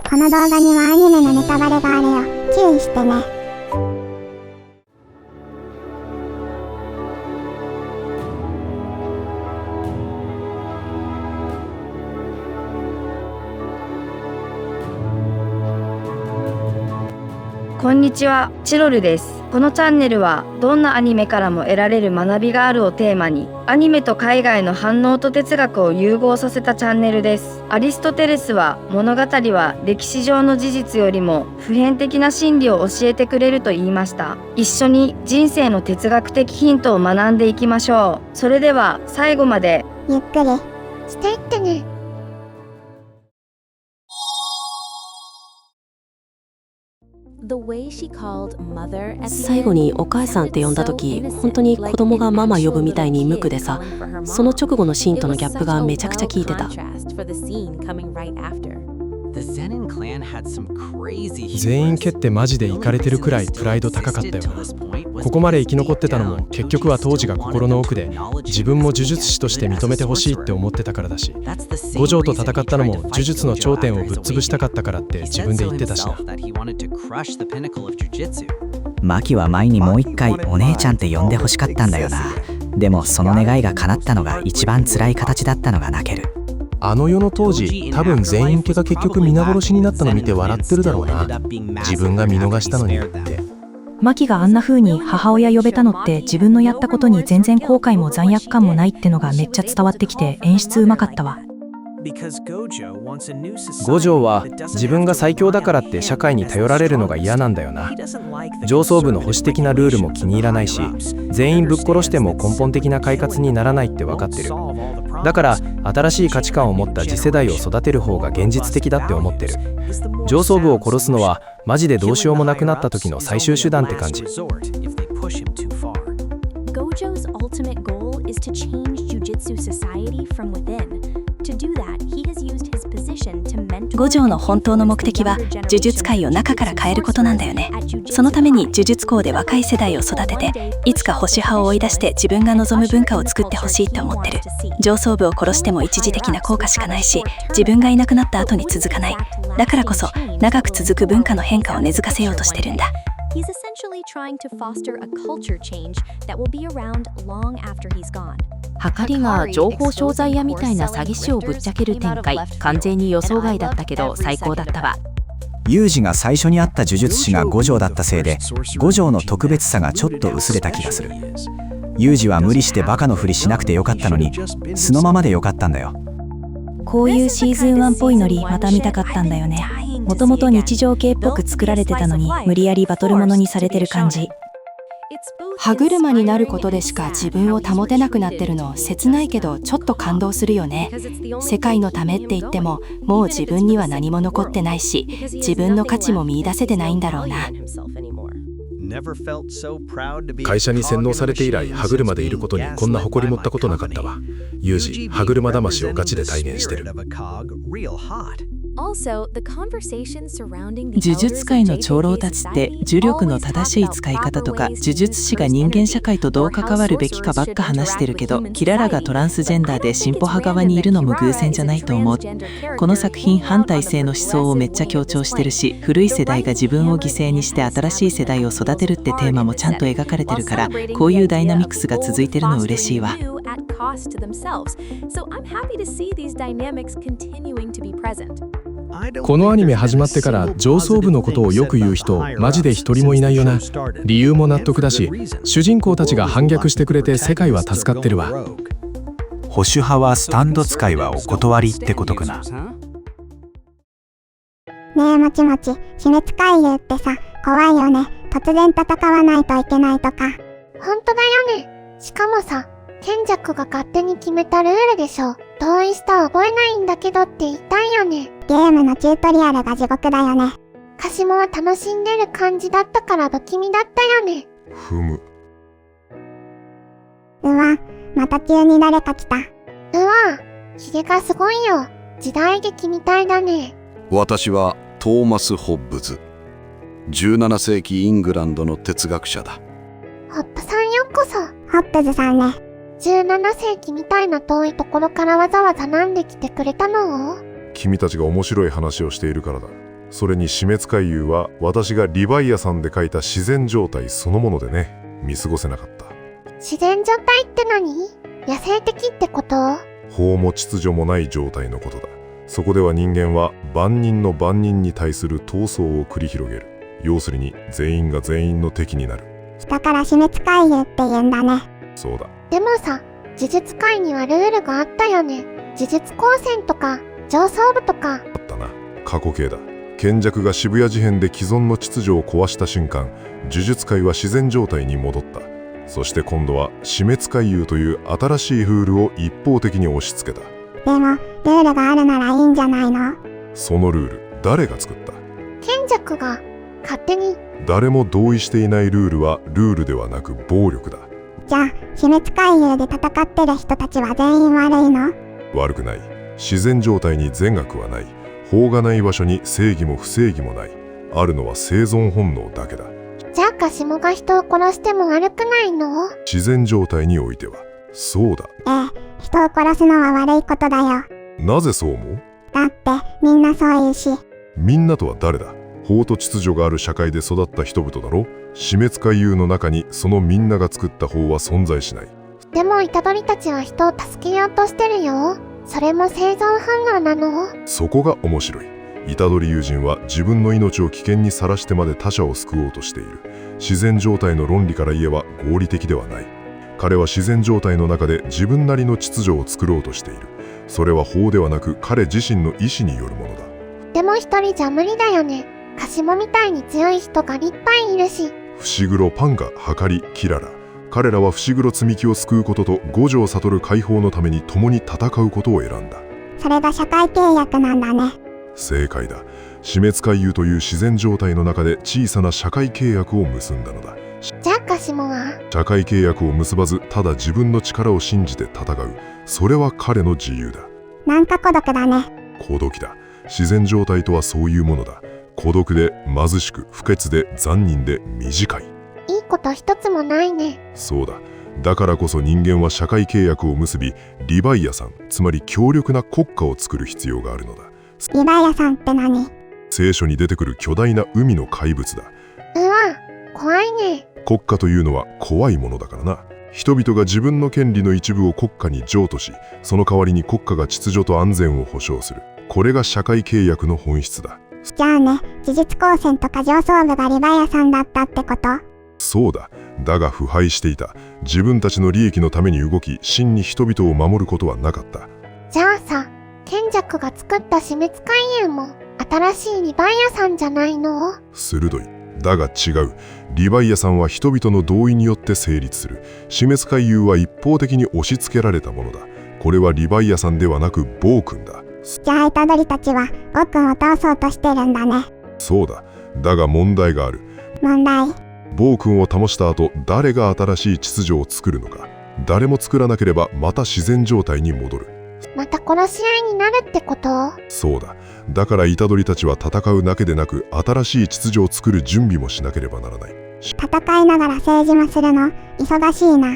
この動画にはアニメのネタバレがあるよ。注意してね。こんにちは、チロルです。このチャンネルはどんなアニメからも得られる学びがあるをテーマに、アニメと海外の反応と哲学を融合させたチャンネルです。アリストテレスは、物語は歴史上の事実よりも普遍的な真理を教えてくれると言いました。一緒に人生の哲学的ヒントを学んでいきましょう。それでは最後までゆっくりしていってね。最後にお母さんって呼んだ時、本当に子供がママ呼ぶみたいに無垢でさ、その直後のシーンとのギャップがめちゃくちゃ効いてた。全員蹴ってマジでイカれてるくらいプライド高かったよな。ここまで生き残ってたのも結局は当時が心の奥で自分も呪術師として認めてほしいって思ってたからだし、五条と戦ったのも呪術の頂点をぶっ潰したかったからって自分で言ってたしな。マキは前にもう一回お姉ちゃんって呼んでほしかったんだよな。でもその願いが叶ったのが一番辛い形だったのが泣ける。あの世の当時、多分全員家が結局皆殺しになったの見て笑ってるだろうな。自分が見逃したのにって。マキがあんな風に母親呼べたのって自分のやったことに全然後悔も罪悪感もないってのがめっちゃ伝わってきて演出うまかったわ。五条は自分が最強だからって社会に頼られるのが嫌なんだよな。上層部の保守的なルールも気に入らないし、全員ぶっ殺しても根本的な快活にならないって分かってる。だから新しい価値観を持った次世代を育てる方が現実的だって思ってる。上層部を殺すのはマジでどうしようもなくなった時の最終手段って感じ。五条の本当の目的は呪術界を中から変えることなんだよね。そのために呪術校で若い世代を育てて、いつか保守派を追い出して自分が望む文化を作ってほしいって思ってる。上層部を殺しても一時的な効果しかないし、自分がいなくなった後に続かない。だからこそ長く続く文化の変化を根付かせようとしてるんだ。はかりが情報商材屋みたいな詐欺師をぶっちゃける展開、完全に予想外だったけど最高だったわ。ユージが最初に会った呪術師が五条だったせいで、五条の特別さがちょっと薄れた気がする。ユージは無理してバカのふりしなくてよかったのに、素のままでよかったんだよ。こういうシーズン1っぽいノリまた見たかったんだよね。もともと日常系っぽく作られてたのに無理やりバトルものにされてる感じ。歯車になることでしか自分を保てなくなってるの切ないけどちょっと感動するよね。世界のためって言ってももう自分には何も残ってないし、自分の価値も見出せてないんだろうな。会社に洗脳されて以来歯車でいることにこんな誇り持ったことなかったわ。ユージ、歯車魂をガチで体現してる。呪術界の長老たちって呪力の正しい使い方とか呪術師が人間社会とどう関わるべきかばっか話してるけど、キララがトランスジェンダーで進歩派側にいるのも偶然じゃないと思う。この作品反体制の思想をめっちゃ強調してるし、古い世代が自分を犠牲にして新しい世代を育てるってテーマもちゃんと描かれてるから、こういうダイナミックスが続いてるの嬉しいわ。このアニメ始まってから上層部のことをよく言う人マジで一人もいないよな。理由も納得だし、主人公たちが反逆してくれて世界は助かってるわ。保守派はスタンド使いはお断りってことかな。ねえもちもち、死滅回遊ってさ、怖いよね。突然戦わないといけないとか。ほんとだよね。しかもさ、賢弱が勝手に決めたルールでしょ。同意した覚えないんだけどって言いたいよね。ゲームのチュートリアルが地獄だよね。カシモは楽しんでる感じだったから不気味だったよね。ふむ。うわ、また急に誰か来た。うわ、ヒゲがすごいよ。時代劇みたいだね。私はトーマス・ホッブズ。17世紀イングランドの哲学者だ。ホップさんようこそ。ホップズさんね。17世紀みたいな遠いところからわざわざなんで来てくれたの？君たちが面白い話をしているからだ。それに死滅回遊は私がリヴァイアさんで書いた自然状態そのものでね、見過ごせなかった。自然状態って何？野生的ってこと？法も秩序もない状態のことだ。そこでは人間は万人の万人に対する闘争を繰り広げる。要するに全員が全員の敵になる。だから死滅回遊って言うんだね。そうだ。でもさ、呪術界にはルールがあったよね。呪術高専とか上層部とか。あったな。過去形だ。賢弱が渋谷事変で既存の秩序を壊した瞬間、呪術界は自然状態に戻った。そして今度は死滅回遊という新しいルールを一方的に押し付けた。でもルールがあるならいいんじゃないの？そのルール、誰が作った？賢弱が勝手に。誰も同意していないルールはルールではなく暴力だ。じゃあ死滅回遊で戦ってる人たちは全員悪いの？悪くない。自然状態に善悪はない。法がない場所に正義も不正義もない。あるのは生存本能だけだ。じゃあカシモが人を殺しても悪くないの？自然状態においてはそうだ。人を殺すのは悪いことだよ。なぜそう思う？だってみんなそう言うし。みんなとは誰だ？法と秩序がある社会で育った人々だろ。死滅回遊の中にそのみんなが作った法は存在しない。でも虎杖たちは人を助けようとしてるよ。それも生存反応なの？そこが面白い。虎杖友人は自分の命を危険にさらしてまで他者を救おうとしている。自然状態の論理から言えば合理的ではない。彼は自然状態の中で自分なりの秩序を作ろうとしている。それは法ではなく彼自身の意志によるものだ。でも一人じゃ無理だよね。カシモみたいに強い人がいっぱいいるし。伏黒、パンガ、ハカリ、キララ。彼らは伏黒積み木を救うことと五条悟解放のために共に戦うことを選んだ。それが社会契約なんだね。正解だ。死滅回遊という自然状態の中で小さな社会契約を結んだのだ。じゃあカシモは？社会契約を結ばずただ自分の力を信じて戦う。それは彼の自由だ。なんか孤独だね。孤独だ。自然状態とはそういうものだ。孤独で貧しく不潔で残忍で短い。いいこと一つもないね。そうだ。だからこそ人間は社会契約を結び、リヴァイアさん、つまり強力な国家を作る必要があるのだ。リヴァイアさんって何？聖書に出てくる巨大な海の怪物だ。うわ、怖いね。国家というのは怖いものだからな。人々が自分の権利の一部を国家に譲渡し、その代わりに国家が秩序と安全を保障する。これが社会契約の本質だ。じゃあね、呪術高専とか上層部がリヴァイアさんだったってこと？そうだ。だが腐敗していた。自分たちの利益のために動き、真に人々を守ることはなかった。じゃあさ、賢弱が作った死滅回遊も新しいリヴァイアさんじゃないの？鋭い。だが違う。リヴァイアさんは人々の同意によって成立する。死滅回遊は一方的に押し付けられたものだ。これはリヴァイアさんではなく暴君だ。じゃあ虎杖たちは暴君を倒そうとしてるんだね。そうだ。だが問題がある。問題？暴君を倒した後、誰が新しい秩序を作るのか。誰も作らなければまた自然状態に戻る。また殺し合いになるってこと？そうだ。だから虎杖たちは戦うだけでなく、新しい秩序を作る準備もしなければならない。戦いながら政治もするの？忙しいな。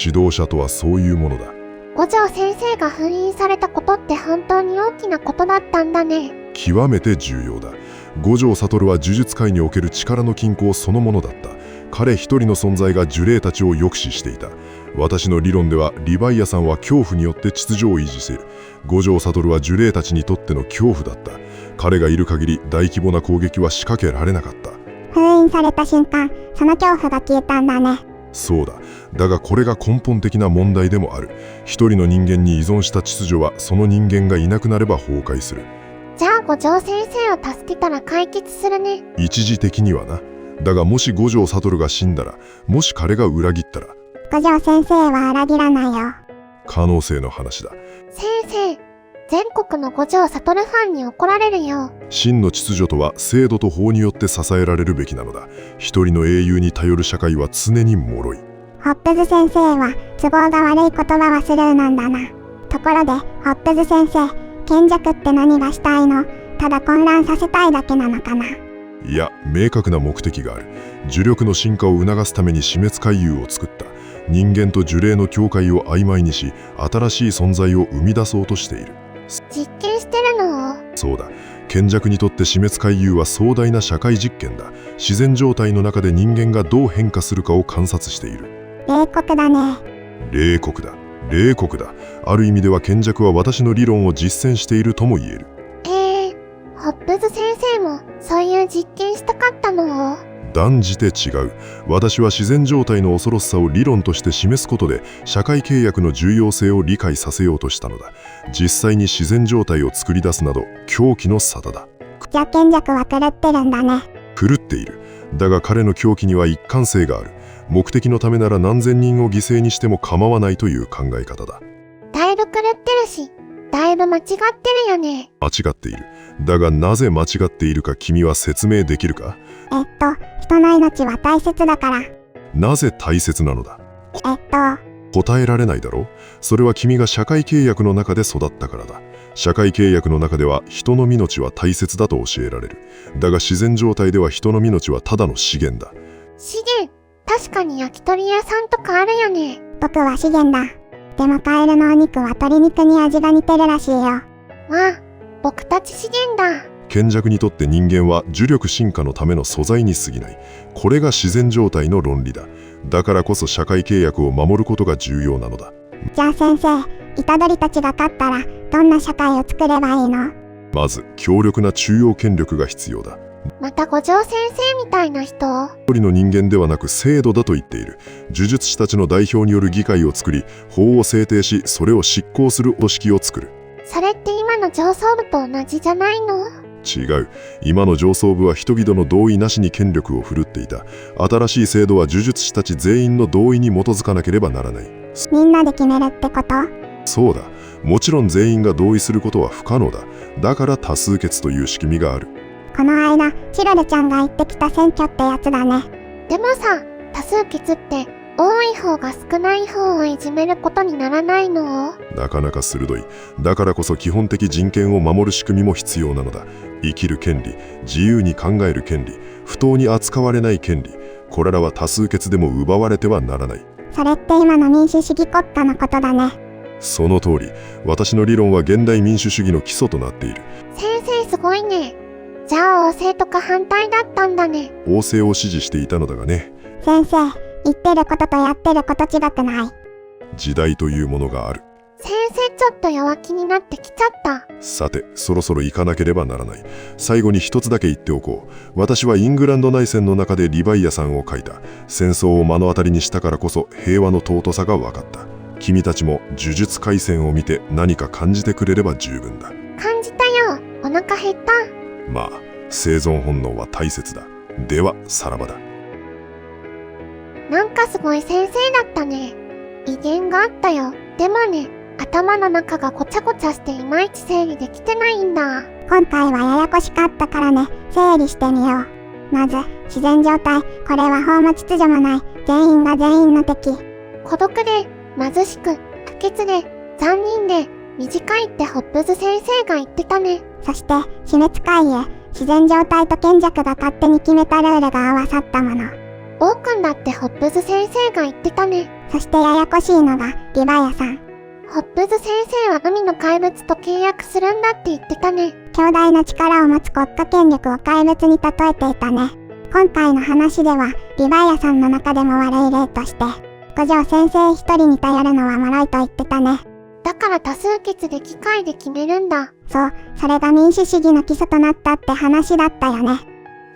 指導者とはそういうものだ。五条先生が封印されたことって本当に大きなことだったんだね。極めて重要だ。五条悟は呪術界における力の均衡そのものだった。彼一人の存在が呪霊たちを抑止していた。私の理論ではリヴァイアさんは恐怖によって秩序を維持せる。五条悟は呪霊たちにとっての恐怖だった。彼がいる限り大規模な攻撃は仕掛けられなかった。封印された瞬間、その恐怖が消えたんだね。そうだ。だがこれが根本的な問題でもある。一人の人間に依存した秩序はその人間がいなくなれば崩壊する。じゃあ五条先生を助けたら解決するね。一時的にはな。だがもし五条悟が死んだら、もし彼が裏切ったら。五条先生は裏切らないよ。可能性の話だ。先生、全国の五条悟ファンに怒られるよ。真の秩序とは制度と法によって支えられるべきなのだ。一人の英雄に頼る社会は常に脆い。ホップズ先生は都合が悪い言葉はスルーなんだな。ところでホップズ先生、賢弱って何がしたいの？ただ混乱させたいだけなのかな？いや、明確な目的がある。呪力の進化を促すために死滅回遊を作った。人間と呪霊の境界を曖昧にし、新しい存在を生み出そうとしている。実験してるの？そうだ。賢弱にとって死滅回遊は壮大な社会実験だ。自然状態の中で人間がどう変化するかを観察している。冷酷だね。冷酷だ。冷酷だ。ある意味では賢弱は私の理論を実践しているとも言える。ホップズ先生もそういう実験したかったの？断じて違う。私は自然状態の恐ろしさを理論として示すことで社会契約の重要性を理解させようとしたのだ。実際に自然状態を作り出すなど狂気の沙汰だ。じゃあ賢弱は狂ってるんだね。狂っている。だが彼の狂気には一貫性がある。目的のためなら何千人を犠牲にしても構わないという考え方だ。だいぶ狂ってるし、だいぶ間違ってるよね。間違っている。だがなぜ間違っているか君は説明できるか？人の命は大切だから。なぜ大切なのだ？答えられないだろう。それは君が社会契約の中で育ったからだ。社会契約の中では人の命は大切だと教えられる。だが自然状態では人の命はただの資源だ。資源？確かに焼き鳥屋さんとかあるよね。僕は資源だ。でもカエルのお肉は鶏肉に味が似てるらしいよ。わあ、僕たち資源だ。賢弱にとって人間は呪力進化のための素材に過ぎない。これが自然状態の論理だ。だからこそ社会契約を守ることが重要なのだ。じゃあ先生、虎杖たちが勝ったらどんな社会を作ればいいの？まず強力な中央権力が必要だ。また五条先生みたいな人？一人の人間ではなく制度だと言っている。呪術師たちの代表による議会を作り、法を制定し、それを執行する組織を作る。それって今の上層部と同じじゃないの？違う。今の上層部は人々の同意なしに権力を振るっていた。新しい制度は呪術師たち全員の同意に基づかなければならない。みんなで決めるってこと？そうだ。もちろん全員が同意することは不可能だ。だから多数決という仕組みがある。この間、チロルちゃんが言ってきた選挙ってやつだね。でもさ、多数決って多い方が少ない方をいじめることにならないの？なかなか鋭い。だからこそ基本的人権を守る仕組みも必要なのだ。生きる権利、自由に考える権利、不当に扱われない権利、これらは多数決でも奪われてはならない。それって今の民主主義国家のことだね。その通り。私の理論は現代民主主義の基礎となっている。先生すごいね。じゃあ王政とか反対だったんだね。王政を支持していたのだがね。先生、言ってることとやってること違くない？時代というものがある。先生ちょっと弱気になってきちゃった。さて、そろそろ行かなければならない。最後に一つだけ言っておこう。私はイングランド内戦の中でリヴァイアさんを書いた。戦争を目の当たりにしたからこそ平和の尊さが分かった。君たちも呪術廻戦を見て何か感じてくれれば十分だ。感じたよ。お腹減った。まあ、生存本能は大切だ。では、さらばだ。なんかすごい先生だったね。威厳があったよ。でもね、頭の中がごちゃごちゃしていまいち整理できてないんだ。今回はややこしかったからね、整理してみよう。まず、自然状態。これは法も秩序もない。全員が全員の敵。孤独で、貧しく、不潔で、残忍で、短いってホップズ先生が言ってたね。そして、死滅回遊。自然状態と賢弱が勝手に決めたルールが合わさったもの。王くんだってホップズ先生が言ってたね。そしてややこしいのがリヴァイアさん。ホップズ先生は海の怪物と契約するんだって言ってたね。強大な力を持つ国家権力を怪物に例えていたね。今回の話ではリヴァイアさんの中でも悪い例として五条先生一人に頼るのは脆いと言ってたね。だから多数決で議会で決めるんだ。そう、それが民主主義の基礎となったって話だったよね。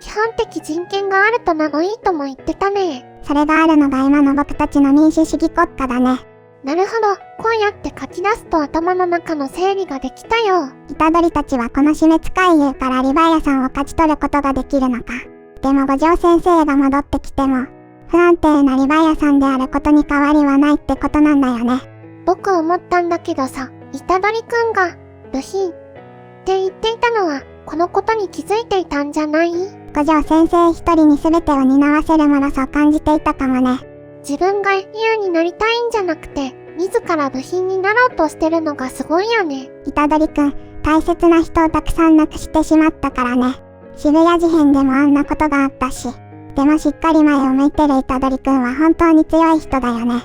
基本的人権があると名もいいとも言ってたね。それがあるのが今の僕たちの民主主義国家だね。なるほど、こうやって書き出すと頭の中の整理ができたよ。虎杖たちはこの死滅回遊からリヴァイアさんを勝ち取ることができるのか。でも五条先生が戻ってきても、不安定なリヴァイアさんであることに変わりはないってことなんだよね。僕思ったんだけどさ、虎杖くんが、部品って言っていたのは、このことに気づいていたんじゃない？五条先生一人に全てを担わせるもろさを感じていたかもね。自分が優になりたいんじゃなくて、自ら部品になろうとしてるのがすごいよね。虎杖くん、大切な人をたくさん亡くしてしまったからね。渋谷事変でもあんなことがあったし。でもしっかり前を向いてる虎杖くんは本当に強い人だよね。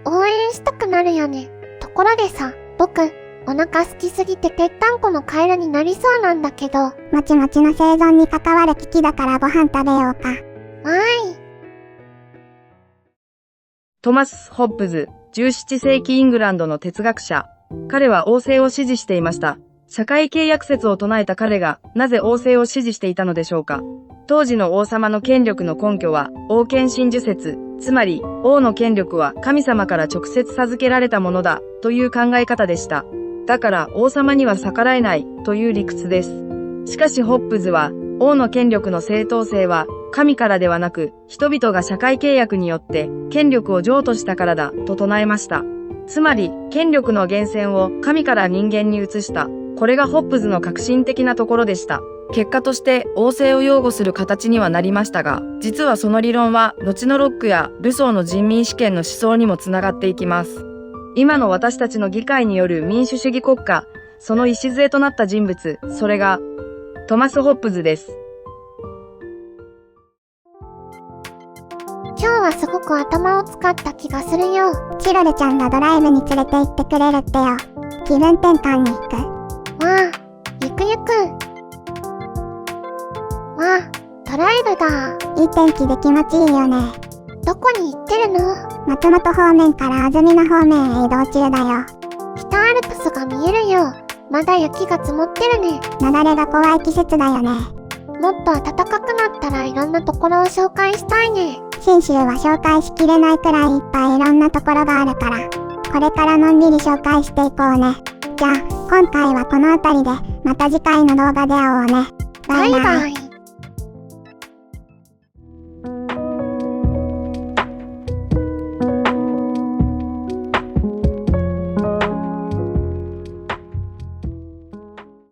応援したくなるよね。ところでさ、僕、お腹空きすぎてぺったんこのカエルになりそうなんだけど。もちもちの生存に関わる危機だからご飯食べようか。わーい。トマス・ホッブズ、17世紀イングランドの哲学者。彼は王政を支持していました。社会契約説を唱えた彼が、なぜ王政を支持していたのでしょうか。当時の王様の権力の根拠は、王権真珠説、つまり、王の権力は神様から直接授けられたものだ、という考え方でした。だから王様には逆らえない、という理屈です。しかしホッブズは、王の権力の正当性は、神からではなく、人々が社会契約によって、権力を譲渡したからだ、と唱えました。つまり、権力の源泉を神から人間に移した。これがホッブズの革新的なところでした。結果として王政を擁護する形にはなりましたが、実はその理論は後のロックやルソーの人民主権の思想にもつながっていきます。今の私たちの議会による民主主義国家、その礎となった人物、それがトマス・ホッブズです。今日はすごく頭を使った気がするよ。チロルちゃんがドライブに連れて行ってくれるってよ。気分転換に行く。わあ、ゆくゆく。わあ、ドライブだ。いい天気で気持ちいいよね。どこに行ってるの？松本方面から安曇野方面へ移動中だよ。北アルプスが見えるよ。まだ雪が積もってるね。雪崩が怖い季節だよね。もっと暖かくなったらいろんなところを紹介したいね。信州は紹介しきれないくらいいっぱいいろんなところがあるから、これからのんびり紹介していこうね。じゃあ、今回はこの辺りで、また次回の動画で会おうね。バイバイ。